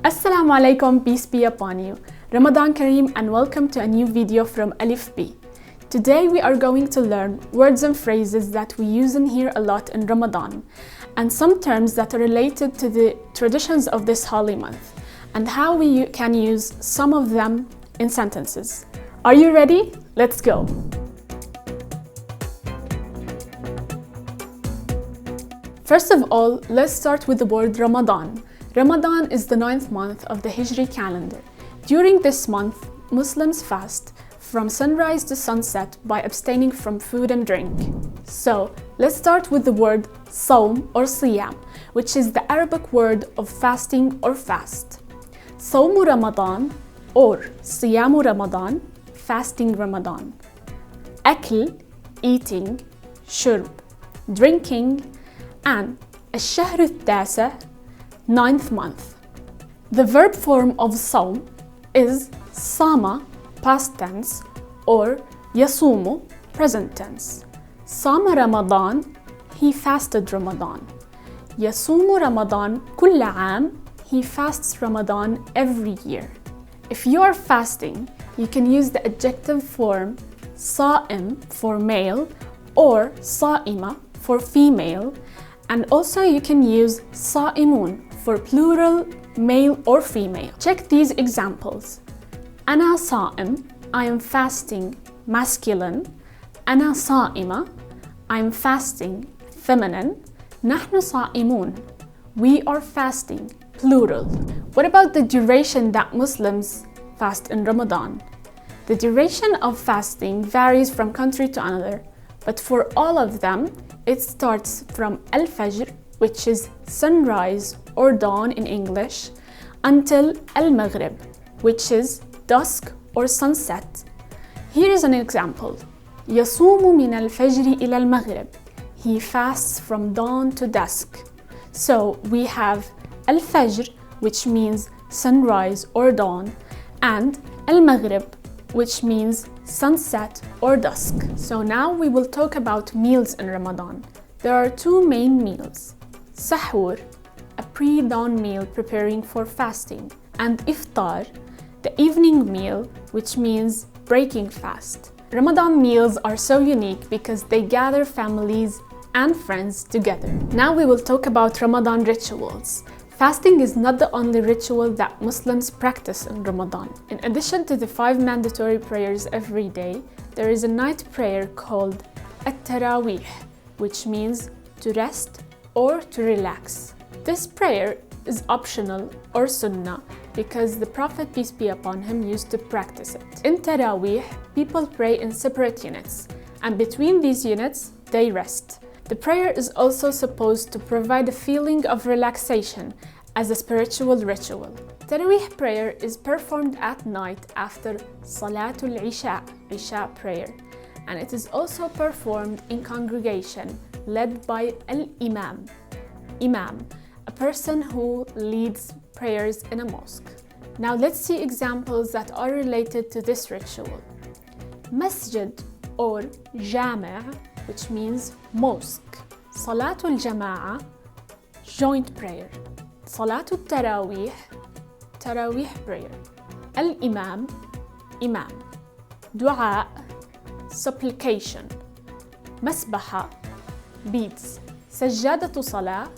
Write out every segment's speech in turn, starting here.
Assalamu alaikum, peace be upon you. Ramadan Kareem and welcome to a new video from AlifBee. Today we are going to learn words and phrases that we use and hear a lot in Ramadan and some terms that are related to the traditions of this holy month and how we can use some of them in sentences. Are you ready? Let's go! First of all, let's start with the word Ramadan. Ramadan is the 9th month of the Hijri calendar. During this month, Muslims fast from sunrise to sunset by abstaining from food and drink. So, let's start with the word Sawm or Siyam, which is the Arabic word of fasting or fast. Sawmu Ramadan or Siyamu Ramadan, fasting Ramadan. Akl, eating, shurb, drinking, and الشهر التاسع, 9th month. The verb form of Sawm is Sama, past tense, or Yasumu, present tense. Sama Ramadan, he fasted Ramadan. Yasumu Ramadan كل عام, he fasts Ramadan every year. If you are fasting, you can use the adjective form Sa'im for male or Sa'ima for female, and also you can use Sa'imun for plural, male or female. Check these examples. أنا صائم, I am fasting, masculine. أنا صائمة, I am fasting, feminine. نحن صائمون, we are fasting, plural. What about the duration that Muslims fast in Ramadan? The duration of fasting varies from country to another, but for all of them, it starts from Al-Fajr, which is sunrise or dawn in English, until Al-Maghrib, which is dusk or sunset. Here is an example. يصوم من الفجر إلى المغرب. He fasts from dawn to dusk. So we have Al-Fajr, which means sunrise or dawn, and Al-Maghrib, which means sunset or dusk. So now we will talk about meals in Ramadan. There are two main meals. Sahur, a pre-dawn meal preparing for fasting, and Iftar, the evening meal, which means breaking fast. Ramadan meals are so unique because they gather families and friends together. Now we will talk about Ramadan rituals. Fasting is not the only ritual that Muslims practice in Ramadan. In addition to the 5 mandatory prayers every day, there is a night prayer called At-Tarawih, which means to rest or to relax. This prayer is optional or sunnah because the Prophet, peace be upon him, used to practice it. In Tarawih, people pray in separate units, and between these units, they rest. The prayer is also supposed to provide a feeling of relaxation as a spiritual ritual. Tarawih prayer is performed at night after Salatul Isha prayer, and it is also performed in congregation led by Al-Imam, a person who leads prayers in a mosque. Now let's see examples that are related to this ritual. Masjid or Jami', which means mosque. Salatul Jama'a, joint prayer. Salatul Tarawih, Tarawih prayer. Al-Imam, Imam. Dua, supplication. Masbaha, beads. Sajjadatu Salah,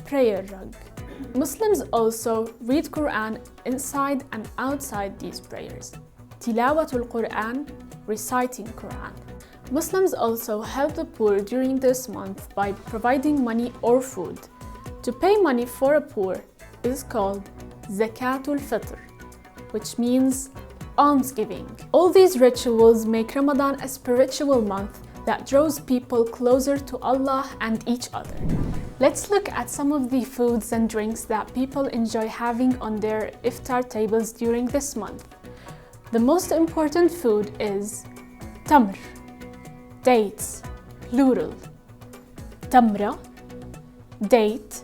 prayer rug. Muslims also read Quran inside and outside these prayers. Tilawatul Quran, reciting Quran. Muslims also help the poor during this month by providing money or food. To pay money for a poor is called Zakatul Fitr, which means almsgiving. All these rituals make Ramadan a spiritual month that draws people closer to Allah and each other. Let's look at some of the foods and drinks that people enjoy having on their iftar tables during this month. The most important food is tamr, dates, plural. Tamra, date,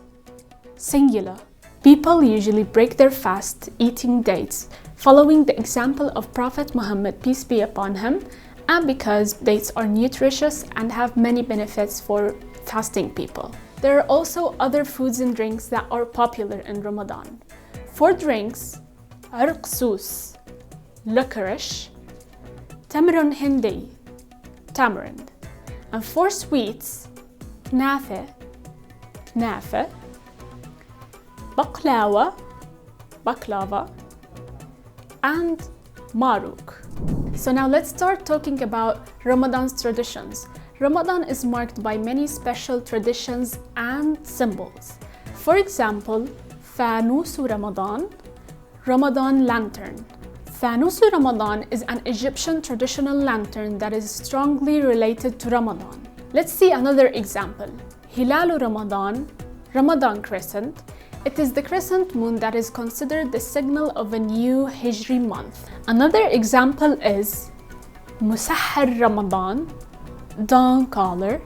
singular. People usually break their fast eating dates, following the example of Prophet Muhammad, peace be upon him, and because dates are nutritious and have many benefits for fasting people. There are also other foods and drinks that are popular in Ramadan. For drinks, عرق سوس, licorice, تمر هندي, tamarind. And for sweets, كنافة, كنافة, بقلاوة, baklava, and maruk. So now let's start talking about Ramadan's traditions. Ramadan is marked by many special traditions and symbols. For example, فانوس Ramadan, Ramadan lantern. فانوس Ramadan is an Egyptian traditional lantern that is strongly related to Ramadan. Let's see another example. Hilal Ramadan, Ramadan crescent. It is the crescent moon that is considered the signal of a new Hijri month. Another example is Musahhar Ramadan, dawn caller.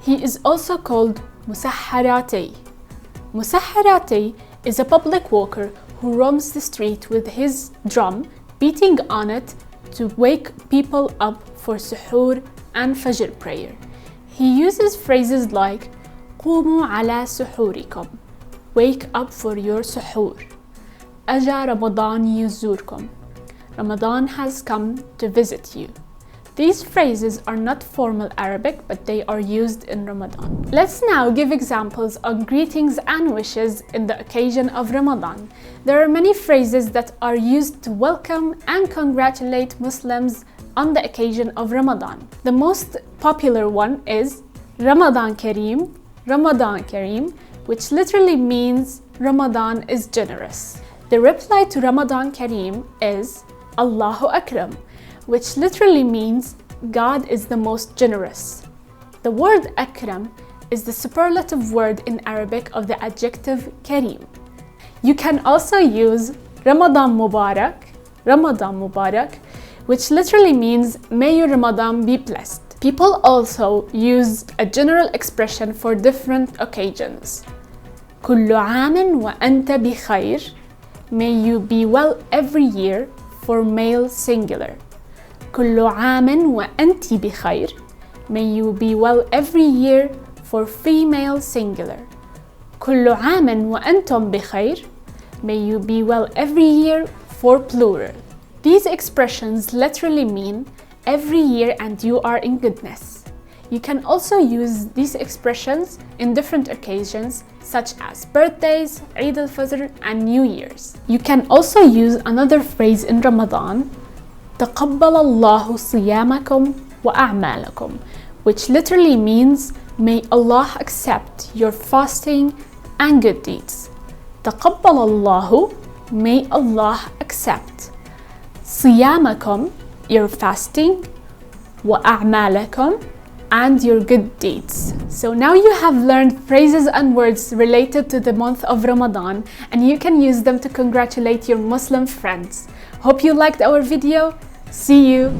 He is also called Musahharati. Musahharati is a public walker who roams the street with his drum, beating on it to wake people up for suhoor and fajr prayer. He uses phrases like قوموا على سحوركم, wake up for your suhoor. أجا رمضان يزوركم, Ramadan has come to visit you. These phrases are not formal Arabic, but they are used in Ramadan. Let's now give examples on greetings and wishes in the occasion of Ramadan. There are many phrases that are used to welcome and congratulate Muslims on the occasion of Ramadan. The most popular one is Ramadan Kareem, Ramadan Kareem, which literally means Ramadan is generous. The reply to Ramadan Kareem is Allahu Akram, which literally means God is the most generous. The word Akram is the superlative word in Arabic of the adjective Kareem. You can also use Ramadan Mubarak, Ramadan Mubarak, which literally means may your Ramadan be blessed. People also use a general expression for different occasions. كل عام وأنت بخير, may you be well every year, for male singular. كل عام وأنت بخير, may you be well every year, for female singular. كل عام وأنتم بخير, may you be well every year, for plural. These expressions literally mean every year and you are in goodness. You can also use these expressions in different occasions such as birthdays, Eid al-Fitr, and New Year's. You can also use another phrase in Ramadan, تقبل الله صيامكم وأعمالكم, which literally means may Allah accept your fasting and good deeds. تقبل الله, may Allah accept. صيامكم, your fasting, وأعمالكم, and your good deeds. So now you have learned phrases and words related to the month of Ramadan, and you can use them to congratulate your Muslim friends. Hope you liked our video. See you